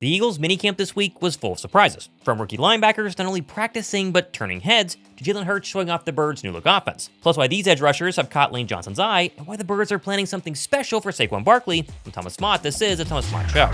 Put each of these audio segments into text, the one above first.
The Eagles' minicamp this week was full of surprises. From rookie linebackers not only practicing but turning heads, to Jalen Hurts showing off the Birds' new look offense. Plus why these edge rushers have caught Lane Johnson's eye, and why the Birds are planning something special for Saquon Barkley. I'm Thomas Mott, this is a Thomas Mott Show.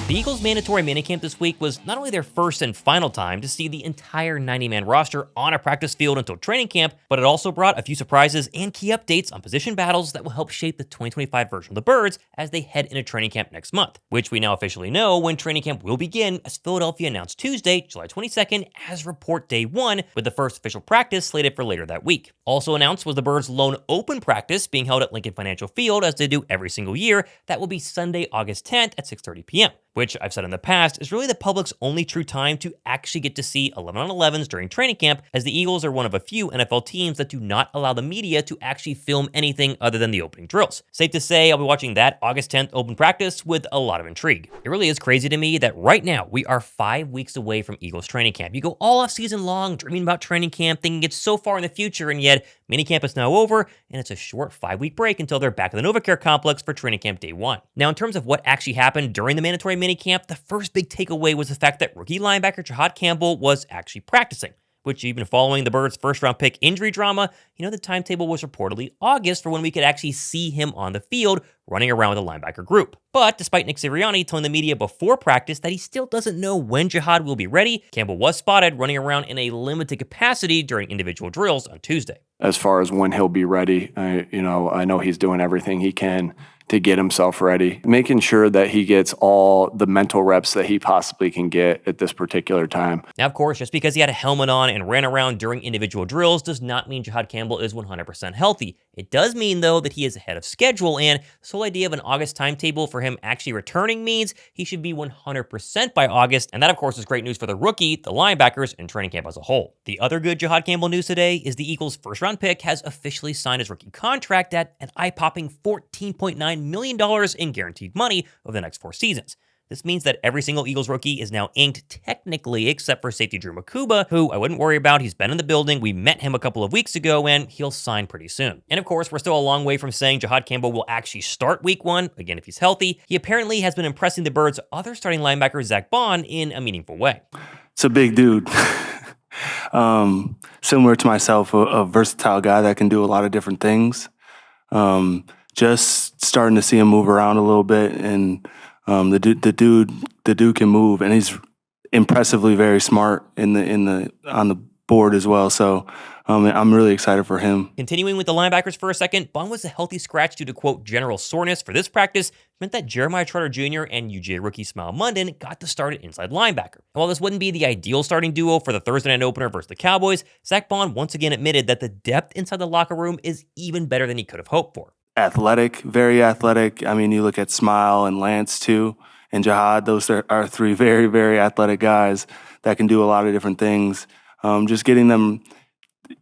The Eagles' mandatory minicamp this week was not only their first and final time to see the entire 90-man roster on a practice field until training camp, but it also brought a few surprises and key updates on position battles that will help shape the 2025 version of the Birds as they head into training camp next month, which we now officially know when training camp will begin, as Philadelphia announced Tuesday, July 22nd, as report day 1, with the first official practice slated for later that week. Also announced was the Birds' lone open practice being held at Lincoln Financial Field, as they do every single year. That will be Sunday, August 10th at 6:30 p.m. which I've said in the past is really the public's only true time to actually get to see 11-on-11s during training camp, as the Eagles are one of a few NFL teams that do not allow the media to actually film anything other than the opening drills. Safe to say I'll be watching that August 10th open practice with a lot of intrigue. It really is crazy to me that right now we are 5 weeks away from Eagles training camp. You go all off season long dreaming about training camp, thinking it's so far in the future, and yet minicamp is now over, and it's a short 5-week break until they're back at the NovaCare complex for training camp day 1. Now, in terms of what actually happened during the mandatory minicamp, the first big takeaway was the fact that rookie linebacker Jihaad Campbell was actually practicing, which even following the Birds' first-round pick injury drama, the timetable was reportedly August for when we could actually see him on the field running around with the linebacker group. But despite Nick Sirianni telling the media before practice that he still doesn't know when Jihaad will be ready, Campbell was spotted running around in a limited capacity during individual drills on Tuesday. As far as when he'll be ready, I know he's doing everything he can to get himself ready, making sure that he gets all the mental reps that he possibly can get at this particular time. Now, of course, just because he had a helmet on and ran around during individual drills does not mean Jihaad Campbell is 100% healthy. It does mean, though, that he is ahead of schedule, and this whole idea of an August timetable for him actually returning means he should be 100% by August, and that, of course, is great news for the rookie, the linebackers, and training camp as a whole. The other good Jihaad Campbell news today is the Eagles' first-round pick has officially signed his rookie contract at an eye-popping $14.9 million in guaranteed money over the next 4 seasons. This means that every single Eagles rookie is now inked technically, except for safety Drew Makuba, who I wouldn't worry about. He's been in the building. We met him a couple of weeks ago, and he'll sign pretty soon. And of course, we're still a long way from saying Jihaad Campbell will actually start week 1, again, if he's healthy. He apparently has been impressing the Birds' other starting linebacker, Zack Baun, in a meaningful way. It's a big dude. Similar to myself, a versatile guy that can do a lot of different things. Just starting to see him move around a little bit, and the dude can move, and he's impressively very smart on the board as well. So I'm really excited for him. Continuing with the linebackers for a second, Baun was a healthy scratch due to, quote, general soreness for this practice, meant that Jeremiah Trotter Jr. and UGA rookie Smael Mondon got to start at inside linebacker. And while this wouldn't be the ideal starting duo for the Thursday night opener versus the Cowboys, Zack Baun once again admitted that the depth inside the locker room is even better than he could have hoped for. Athletic, very athletic. I mean, you look at Smael and Lance too, and Jihaad. Those are 3 very, very athletic guys that can do a lot of different things. Just getting them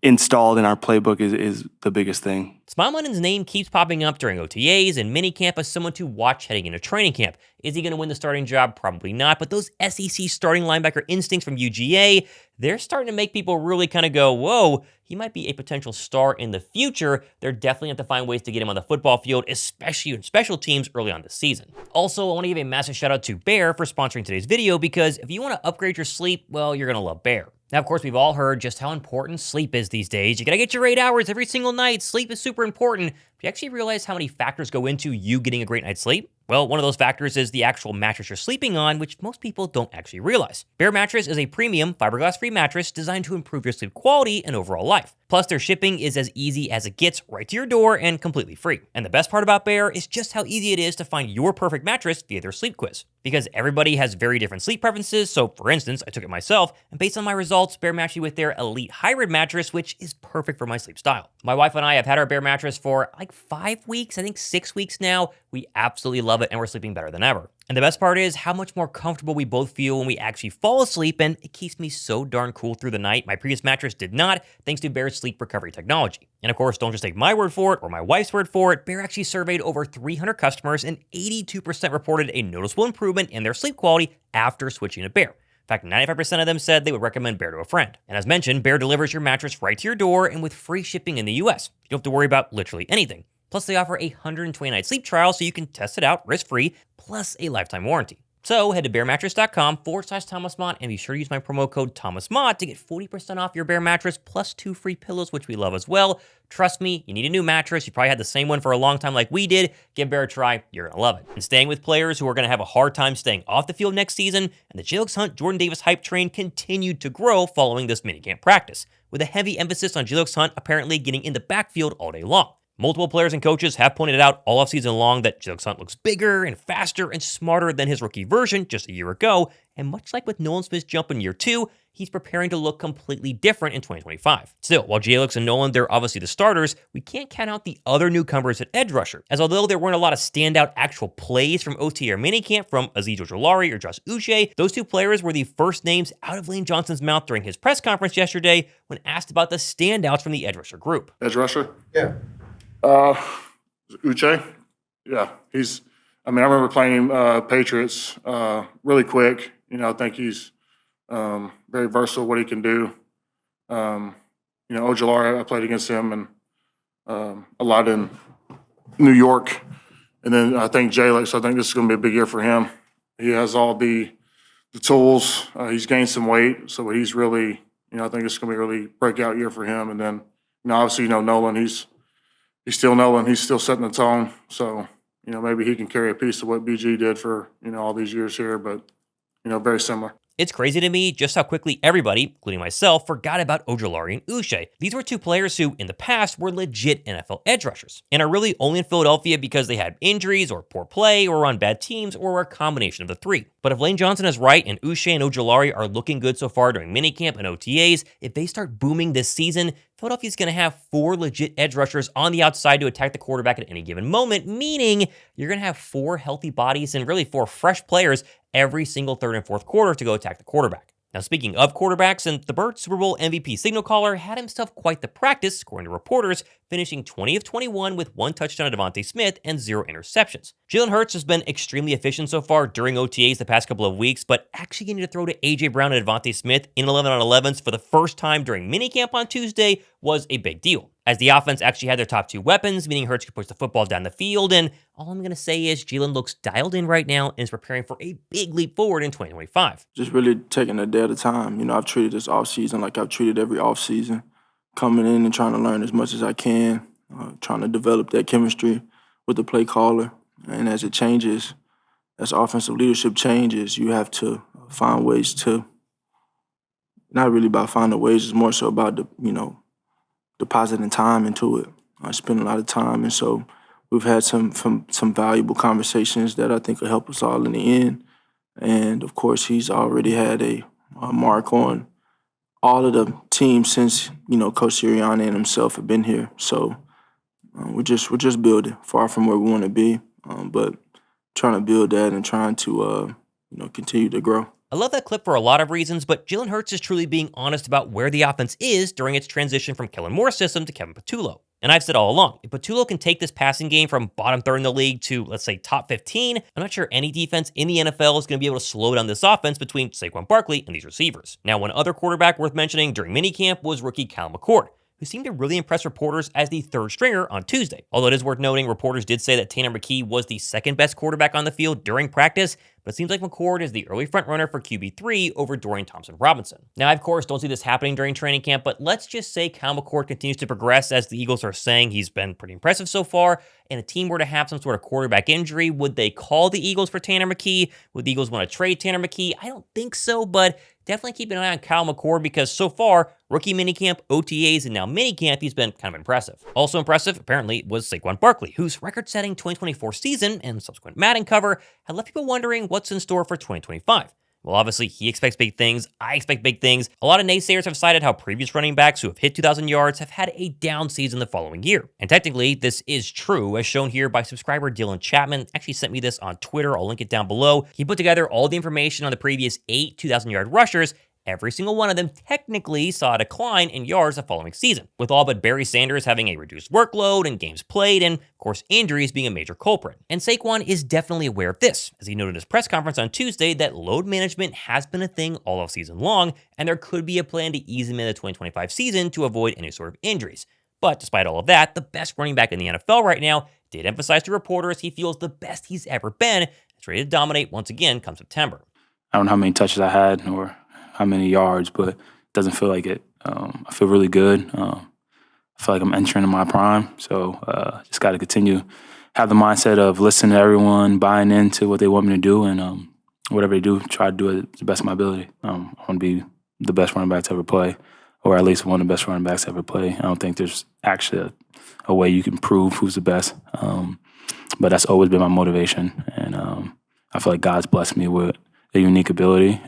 installed in our playbook is the biggest thing. Smael Mondon's name keeps popping up during OTAs and minicamp as someone to watch heading into training camp. Is he going to win the starting job? Probably not, but those SEC starting linebacker instincts from UGA, they're starting to make people really kind of go, whoa, he might be a potential star in the future. They're definitely have to find ways to get him on the football field, especially in special teams early on this season. Also, I want to give a massive shout out to Bear for sponsoring today's video, because if you want to upgrade your sleep, well, you're going to love Bear. Now, of course, we've all heard just how important sleep is these days. You gotta get your 8 hours every single night. Sleep is super important. Do you actually realize how many factors go into you getting a great night's sleep? Well, one of those factors is the actual mattress you're sleeping on, which most people don't actually realize. Bear Mattress is a premium, fiberglass-free mattress designed to improve your sleep quality and overall life. Plus, their shipping is as easy as it gets, right to your door and completely free. And the best part about Bear is just how easy it is to find your perfect mattress via their sleep quiz. Because everybody has very different sleep preferences, so for instance, I took it myself, and based on my results, Bear matched me with their Elite Hybrid mattress, which is perfect for my sleep style. My wife and I have had our Bear mattress for like 5 weeks, I think 6 weeks now. We absolutely love it, and we're sleeping better than ever. And the best part is how much more comfortable we both feel when we actually fall asleep, and it keeps me so darn cool through the night. My previous mattress did not, thanks to Bear's sleep recovery technology. And of course, don't just take my word for it or my wife's word for it. Bear actually surveyed over 300 customers, and 82% reported a noticeable improvement in their sleep quality after switching to Bear. In fact, 95% of them said they would recommend Bear to a friend. And as mentioned, Bear delivers your mattress right to your door and with free shipping in the US. You don't have to worry about literally anything. Plus, they offer a 120-night sleep trial so you can test it out risk-free, plus a lifetime warranty. So head to bearmattress.com/Thomas Mott and be sure to use my promo code Thomas Mott to get 40% off your Bear mattress plus 2 free pillows, which we love as well. Trust me, you need a new mattress. You probably had the same one for a long time like we did. Give Bear a try. You're going to love it. And staying with players who are going to have a hard time staying off the field next season, and the Jalyx Hunt Jordan Davis hype train continued to grow following this minicamp practice, with a heavy emphasis on Jalyx Hunt apparently getting in the backfield all day long. Multiple players and coaches have pointed out all offseason long that Jalyx Hunt looks bigger and faster and smarter than his rookie version just a year ago, and much like with Nolan Smith's jump in year 2, he's preparing to look completely different in 2025. Still, while Jalyx and Nolan, they're obviously the starters, we can't count out the other newcomers at edge rusher, as although there weren't a lot of standout actual plays from OT or minicamp from Azeez Ojulari or Josh Uche, those two players were the first names out of Lane Johnson's mouth during his press conference yesterday when asked about the standouts from the edge rusher group. Edge rusher? Yeah. Uche? Yeah, I remember playing Patriots really quick. I think he's very versatile, what he can do. Ojulari, I played against him and a lot in New York. And then I think Jalyx, I think this is going to be a big year for him. He has all the tools. He's gained some weight, so he's really, I think it's going to be a really breakout year for him. And then, obviously, Nolan, he's still Nolan. He's still setting the tone. So, maybe he can carry a piece of what BG did for, all these years here, but, very similar. It's crazy to me just how quickly everybody, including myself, forgot about Ojulari and Uche. These were two players who, in the past, were legit NFL edge rushers, and are really only in Philadelphia because they had injuries or poor play or were on bad teams or were a combination of the three. But if Lane Johnson is right and Uche and Ojulari are looking good so far during minicamp and OTAs, if they start booming this season, Philadelphia's going to have 4 legit edge rushers on the outside to attack the quarterback at any given moment, meaning you're going to have 4 healthy bodies and really 4 fresh players every single third and fourth quarter to go attack the quarterback. Now, speaking of quarterbacks, and the Bird Super Bowl MVP signal caller had himself quite the practice, according to reporters, finishing 20 of 21 with 1 touchdown to DeVonta Smith and 0 interceptions. Jalen Hurts has been extremely efficient so far during OTAs the past couple of weeks, but actually getting to throw to A.J. Brown and DeVonta Smith in 11-on-11s for the first time during minicamp on Tuesday was a big deal, as the offense actually had their top 2 weapons, meaning Hurts could push the football down the field, and all I'm going to say is Jalen looks dialed in right now and is preparing for a big leap forward in 2025. Just really taking a day at a time. I've treated this offseason like I've treated every offseason, coming in and trying to learn as much as I can, trying to develop that chemistry with the play caller. And as it changes, as offensive leadership changes, you have to find ways to, not really about finding ways, it's more so about, depositing time into it. I spend a lot of time, and so we've had some valuable conversations that I think will help us all in the end. And, of course, he's already had a mark on all of the teams since, Coach Sirianni and himself have been here. So we're just building, far from where we want to be, but trying to build that and trying to, continue to grow. I love that clip for a lot of reasons, but Jalen Hurts is truly being honest about where the offense is during its transition from Kellen Moore's system to Kevin Patullo. And I've said all along, if Patullo can take this passing game from bottom third in the league to, let's say, top 15, I'm not sure any defense in the NFL is going to be able to slow down this offense between Saquon Barkley and these receivers. Now, one other quarterback worth mentioning during minicamp was rookie Kyle McCord, who seemed to really impress reporters as the third stringer on Tuesday. Although it is worth noting, reporters did say that Tanner McKee was the second best quarterback on the field during practice, but it seems like McCord is the early frontrunner for QB3 over Dorian Thompson-Robinson. Now, I, of course, don't see this happening during training camp, but let's just say Kyle McCord continues to progress as the Eagles are saying he's been pretty impressive so far, and a team were to have some sort of quarterback injury, would they call the Eagles for Tanner McKee? Would the Eagles want to trade Tanner McKee? I don't think so, but definitely keep an eye on Kyle McCord because so far, rookie minicamp, OTAs, and now minicamp, he's been kind of impressive. Also impressive, apparently, was Saquon Barkley, whose record-setting 2024 season and subsequent Madden cover had left people wondering what's in store for 2025. Well, obviously, he expects big things. I expect big things. A lot of naysayers have cited how previous running backs who have hit 2,000 yards have had a down season the following year. And technically, this is true, as shown here by subscriber Dylan Chapman. Actually sent me this on Twitter. I'll link it down below. He put together all the information on the previous 8 2,000-yard rushers. Every single one of them technically saw a decline in yards the following season, with all but Barry Sanders having a reduced workload and games played, and of course injuries being a major culprit. And Saquon is definitely aware of this, as he noted in his press conference on Tuesday that load management has been a thing all season long, and there could be a plan to ease him in the 2025 season to avoid any sort of injuries. But despite all of that, the best running back in the NFL right now did emphasize to reporters he feels the best he's ever been and is ready to dominate once again come September. I don't know how many touches I had or how many yards, but it doesn't feel like it. I feel really good. I feel like I'm entering in my prime. So just got to continue, have the mindset of listening to everyone, buying into what they want me to do, and whatever they do, try to do it to the best of my ability. I want to be the best running back to ever play, or at least one of the best running backs to ever play. I don't think there's actually a way you can prove who's the best. But that's always been my motivation. And I feel like God's blessed me with a unique ability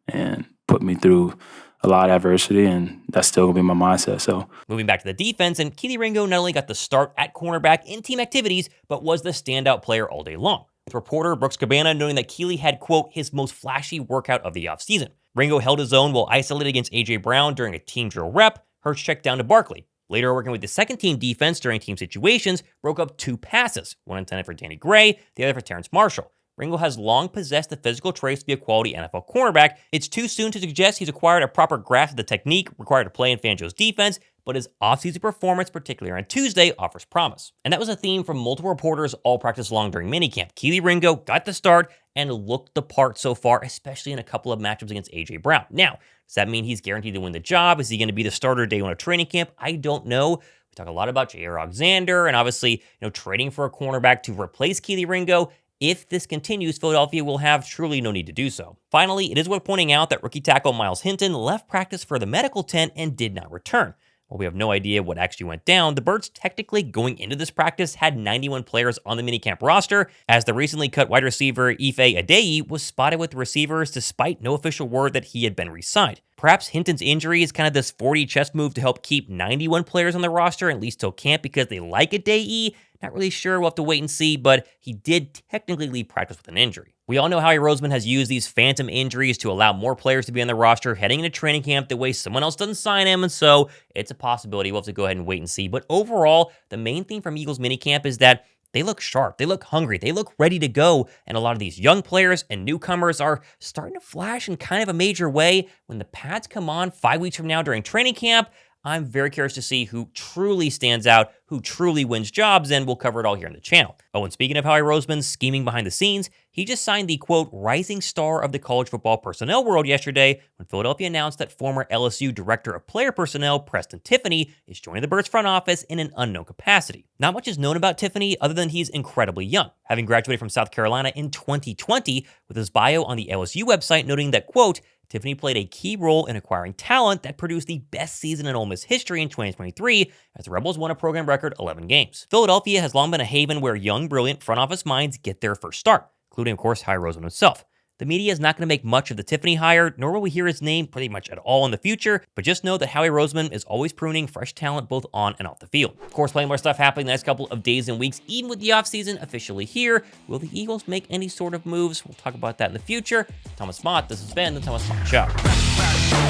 and put me through a lot of adversity, and that's still going to be my mindset. So moving back to the defense, and Kelee Ringo not only got the start at cornerback in team activities, but was the standout player all day long. With reporter Brooks Cabana noting that Kelee had, quote, his most flashy workout of the offseason. Ringo held his own while isolated against A.J. Brown during a team drill rep. Hurts checked down to Barkley. Later, working with the second team defense during team situations, broke up 2 passes, one intended for Danny Gray, the other for Terrence Marshall. Ringo has long possessed the physical traits to be a quality NFL cornerback. It's too soon to suggest he's acquired a proper grasp of the technique required to play in Fangio's defense, but his offseason performance, particularly on Tuesday, offers promise. And that was a theme from multiple reporters all practice long during minicamp. Kelee Ringo got the start and looked the part so far, especially in a couple of matchups against A.J. Brown. Now, does that mean he's guaranteed to win the job? Is he going to be the starter day one of training camp? I don't know. We talk a lot about Jaire Alexander and obviously, trading for a cornerback to replace Kelee Ringo. If this continues, Philadelphia will have truly no need to do so. Finally, it is worth pointing out that rookie tackle Myles Hinton left practice for the medical tent and did not return. While we have no idea what actually went down, the Birds technically going into this practice had 91 players on the minicamp roster, as the recently cut wide receiver Ife Adeyi was spotted with the receivers despite no official word that he had been re-signed. Perhaps Hinton's injury is kind of this 4D chess move to help keep 91 players on the roster, at least till camp, because they like Adeyi. Not really sure, we'll have to wait and see, but he did technically leave practice with an injury. We all know Howie Roseman has used these phantom injuries to allow more players to be on the roster heading into training camp the way someone else doesn't sign him, and so it's a possibility. We'll have to go ahead and wait and see. But overall, the main theme from Eagles minicamp is that they look sharp, they look hungry, they look ready to go, and a lot of these young players and newcomers are starting to flash in kind of a major way. When the pads come on 5 weeks from now during training camp, I'm very curious to see who truly stands out, who truly wins jobs, and we'll cover it all here on the channel. Oh, and speaking of Howie Roseman scheming behind the scenes, he just signed the, quote, rising star of the college football personnel world yesterday when Philadelphia announced that former LSU Director of Player Personnel, Preston Tiffany, is joining the Birds front office in an unknown capacity. Not much is known about Tiffany other than he's incredibly young, having graduated from South Carolina in 2020, with his bio on the LSU website noting that, quote, Tiffany played a key role in acquiring talent that produced the best season in Ole Miss history in 2023 as the Rebels won a program record 11 games. Philadelphia has long been a haven where young, brilliant front office minds get their first start, including, of course, Howie Roseman himself. The media is not going to make much of the Tiffany hire, nor will we hear his name pretty much at all in the future, but just know that Howie Roseman is always pruning fresh talent both on and off the field. Of course, plenty more stuff happening the next couple of days and weeks, even with the offseason officially here. Will the Eagles make any sort of moves? We'll talk about that in the future. Thomas Mott, this has been the Thomas Mott Show.